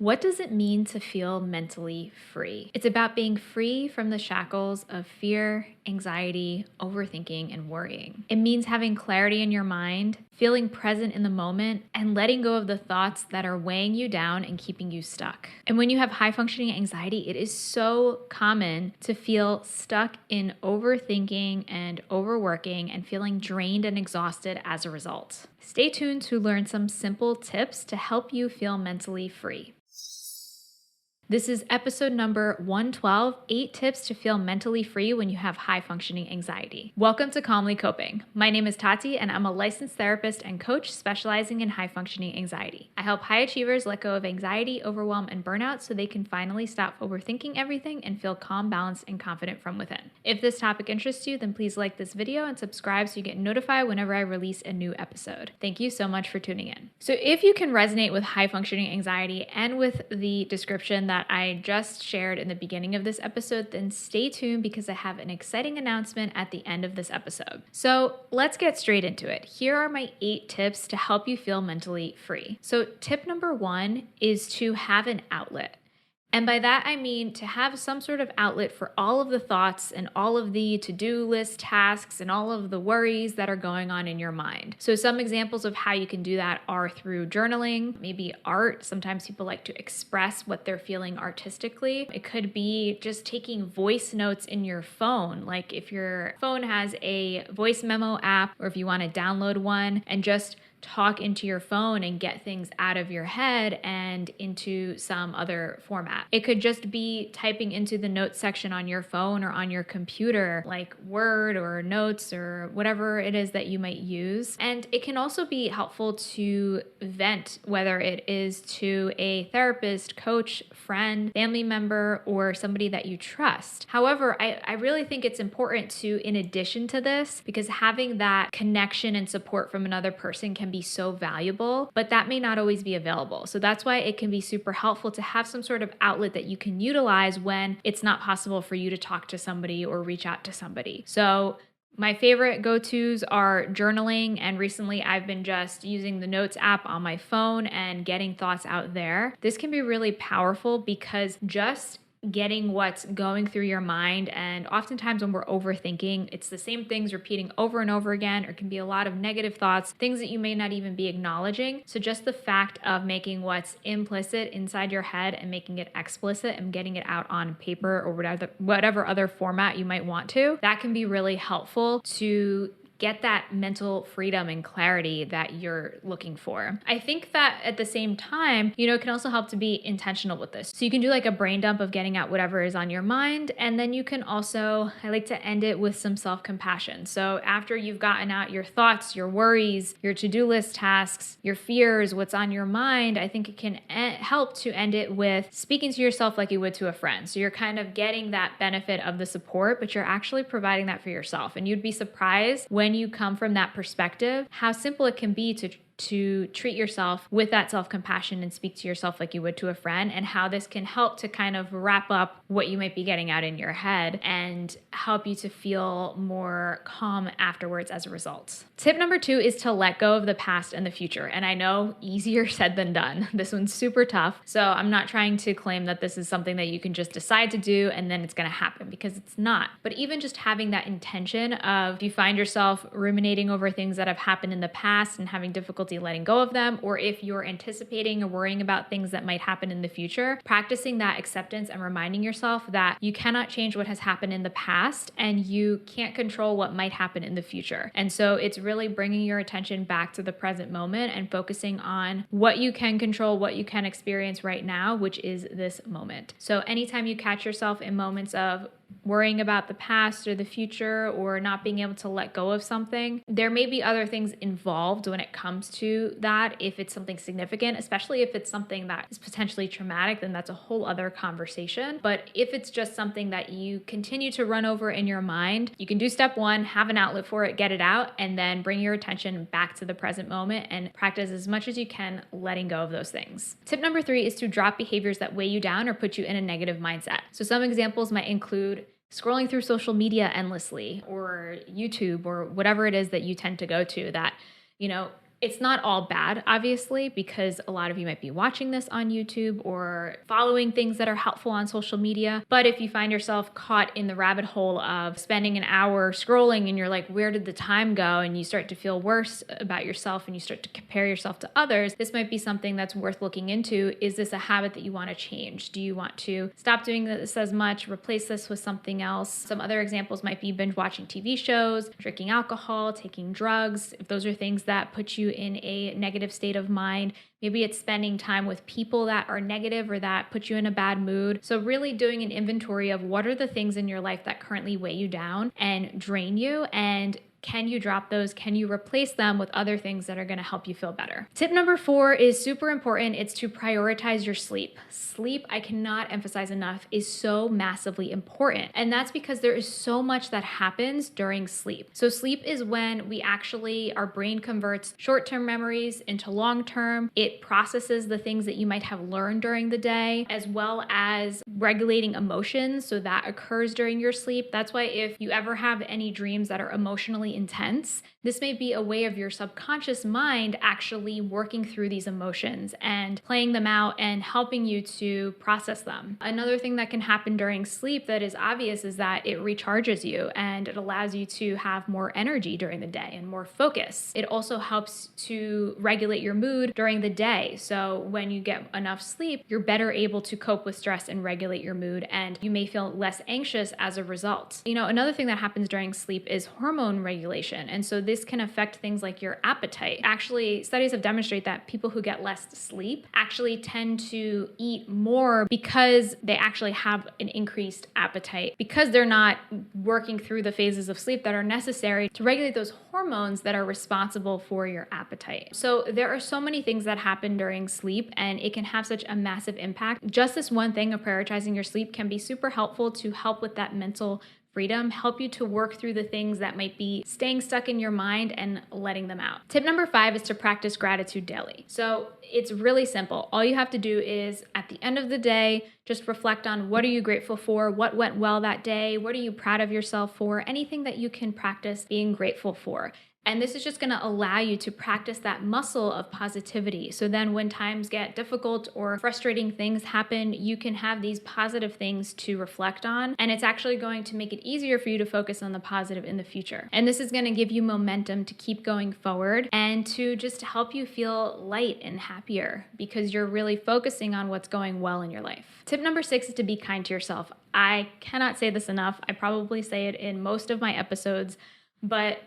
What does it mean to feel mentally free? It's about being free from the shackles of fear, anxiety, overthinking, and worrying. It means having clarity in your mind, feeling present in the moment, and letting go of the thoughts that are weighing you down and keeping you stuck. And when you have high functioning anxiety, it is so common to feel stuck in overthinking and overworking and feeling drained and exhausted as a result. Stay tuned to learn some simple tips to help you feel mentally free. This is episode number 112, 8 tips to feel mentally free when you have high functioning anxiety. Welcome to Calmly Coping. My name is Tati and I'm a licensed therapist and coach specializing in high functioning anxiety. I help high achievers let go of anxiety, overwhelm, and burnout so they can finally stop overthinking everything and feel calm, balanced, and confident from within. If this topic interests you, then please like this video and subscribe so you get notified whenever I release a new episode. Thank you so much for tuning in. So if you can resonate with high functioning anxiety and with the description that I just shared in the beginning of this episode, then stay tuned because I have an exciting announcement at the end of this episode. So let's get straight into it. Here are my 8 tips to help you feel mentally free. So tip number 1 is to have an outlet. And by that, I mean to have some sort of outlet for all of the thoughts and all of the to-do list tasks and all of the worries that are going on in your mind. So some examples of how you can do that are through journaling, maybe art. Sometimes people like to express what they're feeling artistically. It could be just taking voice notes in your phone. Like if your phone has a voice memo app, or if you want to download one and just talk into your phone and get things out of your head and into some other format. It could just be typing into the notes section on your phone or on your computer, like Word or Notes or whatever it is that you might use. And it can also be helpful to vent, whether it is to a therapist, coach, friend, family member, or somebody that you trust. However, I really think it's important to, in addition to this, because having that connection and support from another person can be so valuable, but that may not always be available. So that's why it can be super helpful to have some sort of outlet that you can utilize when it's not possible for you to talk to somebody or reach out to somebody. So my favorite go-tos are journaling, and recently I've been just using the Notes app on my phone and getting thoughts out there. This can be really powerful because just getting what's going through your mind, and oftentimes when we're overthinking, it's the same things repeating over and over again, or it can be a lot of negative thoughts, things that you may not even be acknowledging. So just the fact of making what's implicit inside your head and making it explicit and getting it out on paper or whatever other format you might want to, that can be really helpful to get that mental freedom and clarity that you're looking for. I think that at the same time, it can also help to be intentional with this. So you can do like a brain dump of getting out whatever is on your mind. And then you can also, I like to end it with some self-compassion. So after you've gotten out your thoughts, your worries, your to-do list tasks, your fears, what's on your mind, I think it can help to end it with speaking to yourself like you would to a friend. So you're kind of getting that benefit of the support, but you're actually providing that for yourself. And you'd be surprised when you come from that perspective, how simple it can be to treat yourself with that self-compassion and speak to yourself like you would to a friend, and how this can help to kind of wrap up what you might be getting out in your head and help you to feel more calm afterwards as a result. Tip number 2 is to let go of the past and the future. And I know, easier said than done. This one's super tough. So I'm not trying to claim that this is something that you can just decide to do and then it's going to happen, because it's not. But even just having that intention of, if you find yourself ruminating over things that have happened in the past and having difficulty letting go of them, or if you're anticipating or worrying about things that might happen in the future, practicing that acceptance and reminding yourself that you cannot change what has happened in the past and you can't control what might happen in the future. And so it's really bringing your attention back to the present moment and focusing on what you can control, what you can experience right now, which is this moment. So anytime you catch yourself in moments of worrying about the past or the future, or not being able to let go of something, there may be other things involved when it comes to that. If it's something significant, especially if it's something that is potentially traumatic, then that's a whole other conversation. But if it's just something that you continue to run over in your mind, you can do step 1, have an outlet for it, get it out, and then bring your attention back to the present moment and practice as much as you can letting go of those things. Tip number 3 is to drop behaviors that weigh you down or put you in a negative mindset. So some examples might include scrolling through social media endlessly, or YouTube, or whatever it is that you tend to go to that, It's not all bad, obviously, because a lot of you might be watching this on YouTube or following things that are helpful on social media. But if you find yourself caught in the rabbit hole of spending an hour scrolling and you're like, where did the time go? And you start to feel worse about yourself and you start to compare yourself to others, this might be something that's worth looking into. Is this a habit that you want to change? Do you want to stop doing this as much, replace this with something else? Some other examples might be binge watching TV shows, drinking alcohol, taking drugs. If those are things that put you in a negative state of mind, maybe it's spending time with people that are negative or that put you in a bad mood. So really doing an inventory of what are the things in your life that currently weigh you down and drain you, and can you drop those? Can you replace them with other things that are going to help you feel better? Tip number 4 is super important. It's to prioritize your sleep. Sleep, I cannot emphasize enough, is so massively important. And that's because there is so much that happens during sleep. So sleep is when our brain converts short-term memories into long-term. It processes the things that you might have learned during the day, as well as regulating emotions. So that occurs during your sleep. That's why if you ever have any dreams that are emotionally intense, this may be a way of your subconscious mind actually working through these emotions and playing them out and helping you to process them. Another thing that can happen during sleep that is obvious is that it recharges you and it allows you to have more energy during the day and more focus. It also helps to regulate your mood during the day. So when you get enough sleep, you're better able to cope with stress and regulate your mood, and you may feel less anxious as a result. Another thing that happens during sleep is hormone regulation. And so this can affect things like your appetite. Actually, studies have demonstrated that people who get less sleep actually tend to eat more because they actually have an increased appetite, because they're not working through the phases of sleep that are necessary to regulate those hormones that are responsible for your appetite. So there are so many things that happen during sleep, and it can have such a massive impact. Just this one thing of prioritizing your sleep can be super helpful to help with that mental freedom, help you to work through the things that might be staying stuck in your mind and letting them out. Tip number 5 is to practice gratitude daily. So it's really simple. All you have to do is at the end of the day, just reflect on what are you grateful for, what went well that day, what are you proud of yourself for, anything that you can practice being grateful for. And this is just going to allow you to practice that muscle of positivity. So then when times get difficult or frustrating things happen, you can have these positive things to reflect on. And it's actually going to make it easier for you to focus on the positive in the future. And this is going to give you momentum to keep going forward and to just help you feel light and happier because you're really focusing on what's going well in your life. Tip number 6 is to be kind to yourself. I cannot say this enough. I probably say it in most of my episodes. But,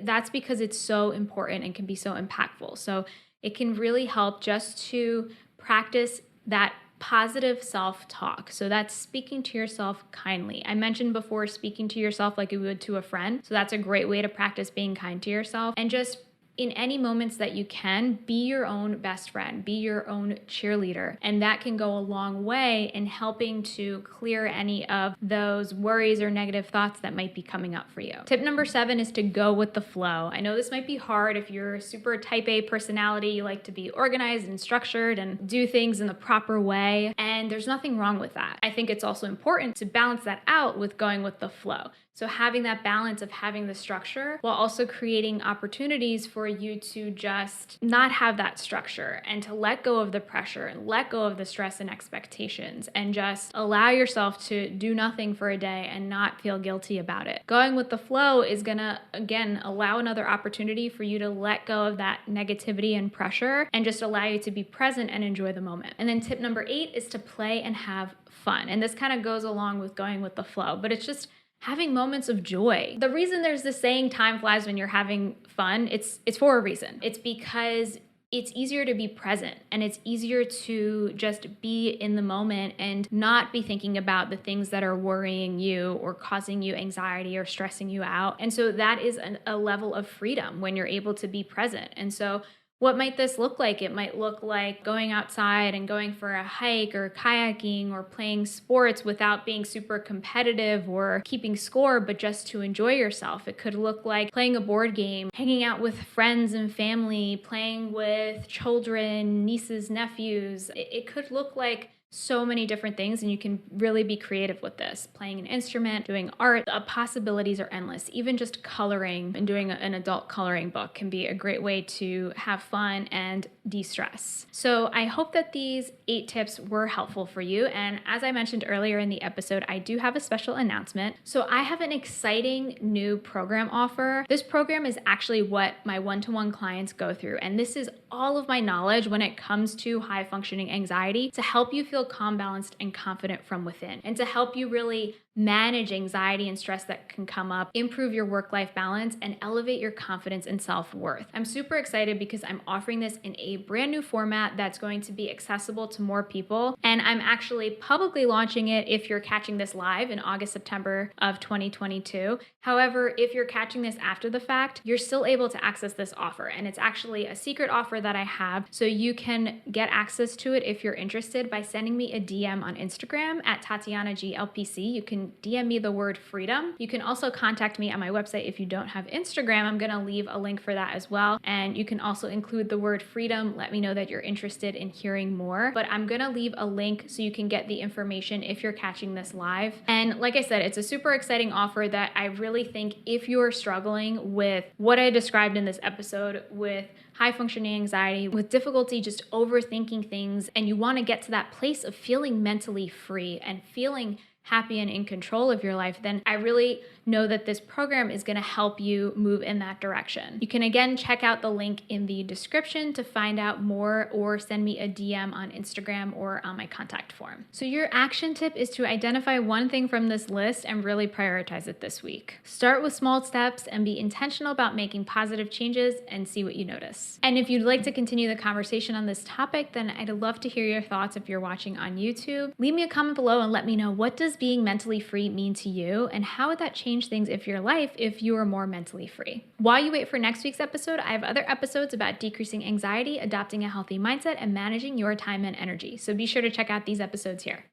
that's because it's so important and can be so impactful. So it can really help just to practice that positive self-talk. So that's speaking to yourself kindly. I mentioned before speaking to yourself like you would to a friend. So that's a great way to practice being kind to yourself. And just in any moments that you can, be your own best friend, be your own cheerleader. And that can go a long way in helping to clear any of those worries or negative thoughts that might be coming up for you. Tip number 7 is to go with the flow. I know this might be hard if you're a super type A personality, you like to be organized and structured and do things in the proper way. And there's nothing wrong with that. I think it's also important to balance that out with going with the flow. So having that balance of having the structure while also creating opportunities for you to just not have that structure and to let go of the pressure and let go of the stress and expectations and just allow yourself to do nothing for a day and not feel guilty about it. Going with the flow is gonna, again, allow another opportunity for you to let go of that negativity and pressure and just allow you to be present and enjoy the moment. And then tip number 8 is to play and have fun. And this kind of goes along with going with the flow, but it's just having moments of joy. The reason there's this saying, time flies when you're having fun, it's for a reason. It's because it's easier to be present and it's easier to just be in the moment and not be thinking about the things that are worrying you or causing you anxiety or stressing you out. And so that is a level of freedom when you're able to be present. And so what might this look like? It might look like going outside and going for a hike or kayaking or playing sports without being super competitive or keeping score, but just to enjoy yourself. It could look like playing a board game, hanging out with friends and family, playing with children, nieces, nephews. It could look like so many different things, and you can really be creative with this. Playing an instrument, doing art, the possibilities are endless. Even just coloring and doing an adult coloring book can be a great way to have fun and de-stress. So I hope that these 8 tips were helpful for you. And as I mentioned earlier in the episode, I do have a special announcement. So I have an exciting new program offer. This program is actually what my one-to-one clients go through. And this is all of my knowledge when it comes to high functioning anxiety to help you feel calm, balanced, and confident from within, and to help you really manage anxiety and stress that can come up, improve your work-life balance, and elevate your confidence and self-worth. I'm super excited because I'm offering this in a brand new format that's going to be accessible to more people. And I'm actually publicly launching it if you're catching this live in August, September of 2022. However, if you're catching this after the fact, you're still able to access this offer. And it's actually a secret offer that I have. So you can get access to it if you're interested by sending me a DM on Instagram at TatianaGLPC. You can DM me the word freedom. You can also contact me on my website if you don't have Instagram. I'm going to leave a link for that as well. And you can also include the word freedom. Let me know that you're interested in hearing more. But I'm going to leave a link so you can get the information if you're catching this live. And like I said, it's a super exciting offer that I really think if you're struggling with what I described in this episode, with high functioning anxiety, with difficulty just overthinking things, and you want to get to that place of feeling mentally free and feeling happy and in control of your life, then I really know that this program is going to help you move in that direction. You can again check out the link in the description to find out more, or send me a DM on Instagram or on my contact form. So your action tip is to identify one thing from this list and really prioritize it this week. Start with small steps and be intentional about making positive changes and see what you notice. And if you'd like to continue the conversation on this topic, then I'd love to hear your thoughts if you're watching on YouTube. Leave me a comment below and let me know, what does being mentally free mean to you, and how would that change things if your life if you were more mentally free? While you wait for next week's episode, I have other episodes about decreasing anxiety, adopting a healthy mindset, and managing your time and energy. So be sure to check out these episodes here.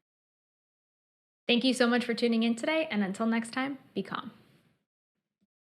Thank you so much for tuning in today, and until next time, be calm.